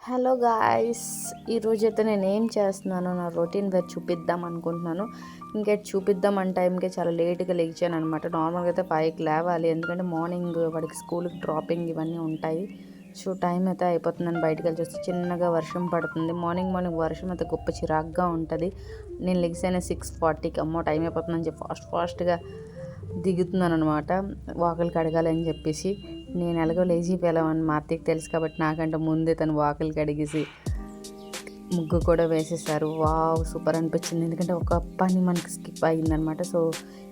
Hello guys, ఈరోజైతే నేను ఏం చేస్తున్నానో నా రొటీన్ వేర్ చూపిద్దాం అనుకుంటున్నాను. ఇంకా చూపిద్దాం అన్న టైంకే చాలా లేట్గా లేచాను అనమాట. నార్మల్గా అయితే 5కి లేవాలి, ఎందుకంటే మార్నింగ్ వాడికి స్కూల్కి డ్రాపింగ్ ఇవన్నీ ఉంటాయి. సో టైం అయితే అయిపోతుందని బయటకు వెళ్ళి చూస్తే చిన్నగా వర్షం పడుతుంది. మార్నింగ్ వర్షం అయితే గొప్ప చిరాగ్గా ఉంటుంది. నేను లెగ్సైనా 6:40కి అమ్మో టైం అయిపోతుందని చెప్పి ఫాస్ట్గా దిగుతున్నాను అనమాట, వాకిలి కడగాలని చెప్పేసి. నేను ఎలాగో లేజీ అని మా అత్తయ్యకి తెలుసు కాబట్టి నాకంటే ముందే తను వాకిలి కడిగేసి ముగ్గు కూడా వేసేసారు. వావ్, సూపర్ అనిపించింది, ఎందుకంటే ఒక పని మనకి స్కిప్ అయ్యిందనమాట. సో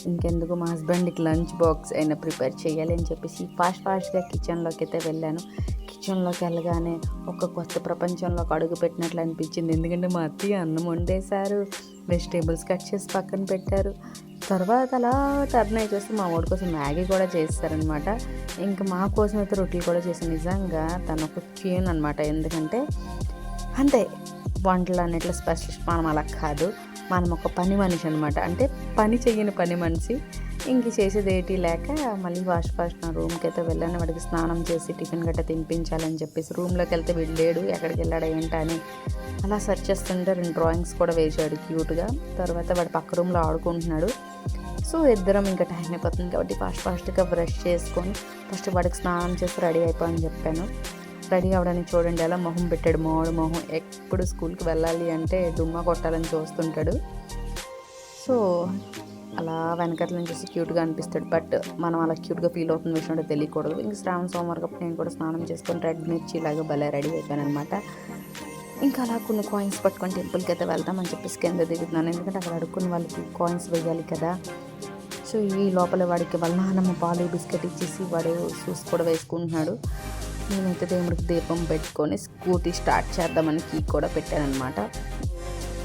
ఇంకెందుకు మా హస్బెండ్కి లంచ్ బాక్స్ అయినా ప్రిపేర్ చేయాలి అని చెప్పేసి ఫాస్ట్గా కిచెన్లోకి అయితే వెళ్ళాను. కిచెన్లోకి వెళ్ళగానే ఒక కొత్త ప్రపంచంలోకి అడుగు పెట్టినట్లు అనిపించింది, ఎందుకంటే మా అత్తయ్య అన్నం వండేశారు, వెజిటేబుల్స్ కట్ చేసి పక్కన పెట్టారు. తర్వాత అలా టర్న్ అయి చూస్తే మా వాడి కోసం మ్యాగీ కూడా చేస్తారనమాట. ఇంకా మా కోసం అయితే రొట్టెలు కూడా చేసి, నిజంగా తను ఒక క్యూన్ అనమాట. ఎందుకంటే అంతే, వంటలు అన్నిట్లో స్పెషలిస్ట్. మనం అలా కాదు, మనం ఒక పని మనిషి అనమాట. అంటే పని చెయ్యని పని మనిషి. ఇంక చేసేది ఏంటి లేక మళ్ళీ ఫాస్ట్ నా రూమ్కి అయితే వెళ్ళాను. వాడికి స్నానం చేసి టిఫిన్ గట్ట తినిపించాలని చెప్పేసి రూమ్లోకి వెళ్తే వెళ్ళాడు, ఎక్కడికి వెళ్ళాడు ఏంటని అలా సెర్చ్ చేస్తుంటే 2 డ్రాయింగ్స్ కూడా వేసాడు క్యూట్గా. తర్వాత వాడు పక్క రూమ్లో ఆడుకుంటున్నాడు. సో ఇద్దరం ఇంకా టైం అయిపోతుంది కాబట్టి ఫాస్ట్గా బ్రష్ చేసుకొని ఫస్ట్ వాడికి స్నానం చేసి రెడీ అయిపోని చెప్పాను. రెడీ అవ్వడానికి చూడండి ఎలా మొహం పెట్టాడు. మొహం ఎప్పుడు స్కూల్కి వెళ్ళాలి అంటే డుమ్మా కొట్టాలని చూస్తుంటాడు. సో అలా వెనకట్ల నుంచి చూసి క్యూట్గా అనిపిస్తాడు. బట్ మనం అలా క్యూట్గా ఫీల్ అవుతున్న విషయం అంటే తెలియకూడదు. ఇంక శ్రావణ సోమవారం కాబట్టి నేను కూడా స్నానం చేసుకొని రెడ్ మిర్చి ఇలాగా భలే రెడీ అయిపోయాను అనమాట. ఇంకా అలా కొన్ని కాయిన్స్ పట్టుకొని టెంపుల్కి అయితే వెళ్తామని చెప్పేసి కింద దిగుతున్నాను, ఎందుకంటే అక్కడ అడుక్కుని వాళ్ళకి కాయిన్స్ వేయాలి కదా. సో ఈ లోపల వాడికి వాళ్ళ నాన్నమ్మ పాలు బిస్కెట్ ఇచ్చేసి వాడు షూస్ కూడా వేసుకుంటున్నాడు. నేనైతే దేవుడికి దీపం పెట్టుకొని స్కూటీ స్టార్ట్ చేద్దామని కీ కూడా పెట్టాను అనమాట.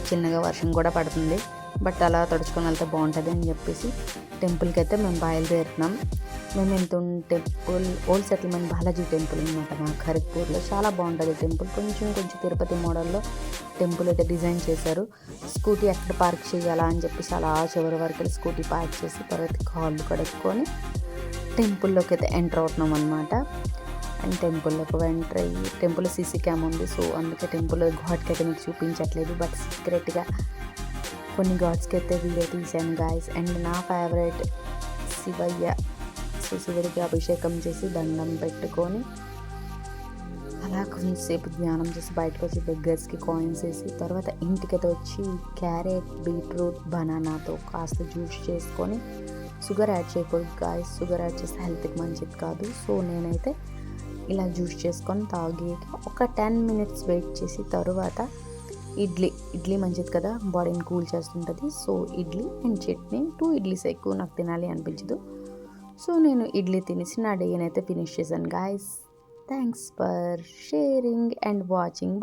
చిన్నగా వర్షం కూడా పడుతుంది, బట్ అలా తడుచుకొని వెళ్తే బాగుంటుంది అని చెప్పేసి టెంపుల్కి అయితే మేము బయలుదేరుతున్నాం. మేము temple old settlement Balaji temple అనమాట మా ఖరగ్పూర్లో. చాలా బాగుంటుంది టెంపుల్, కొంచెం తిరుపతి మోడల్లో టెంపుల్ అయితే డిజైన్ చేశారు. స్కూటీ ఎక్కడ పార్క్ చేయాలా అని చెప్పేసి అలా చివరి వరకు వెళ్ళి స్కూటీ పార్క్ చేసి తర్వాత కాళ్ళు కడుక్కొని టెంపుల్లోకి అయితే ఎంటర్ అవుతున్నాం అనమాట. అండ్ టెంపుల్లోకి ఎంటర్ అయ్యి టెంపుల్ సీసీ క్యామ్ ఉంది. సో అందుకే టెంపుల్ గాడ్కి అయితే మీకు చూపించట్లేదు, బట్ సీక్రెట్గా కొన్ని గాడ్స్కి అయితే వీడియో తీశాను గాయస్. అండ్ నా ఫేవరెట్ శివయ్య. సో శివుడికి అభిషేకం చేసి దండం పెట్టుకొని అలా కొంచెంసేపు ధ్యానం చేసి బయటకు వచ్చి బెగ్గర్స్కి కాయిన్స్ వేసి తర్వాత ఇంటికైతే వచ్చి క్యారెట్, బీట్రూట్, బనానాతో కాస్త జ్యూస్ చేసుకొని, షుగర్ యాడ్ చేయకూడదు గాయస్, షుగర్ యాడ్ చేస్తే హెల్త్కి మంచిది కాదు. సో నేనైతే ఇలా జ్యూస్ చేసుకొని తాగి ఒక 10 minutes వెయిట్ చేసి తర్వాత ఇడ్లీ మంచిది కదా, బాడీని కూల్ చేస్తుంటుంది. సో ఇడ్లీ అండ్ చట్నీ, 2 ఇడ్లీస్ ఎక్కువ నాకు తినాలి అనిపించదు. సో నేను ఇడ్లీ తినేసి నా డేని అయితే ఫినిష్ చేశాను guys. Thanks for sharing and watching.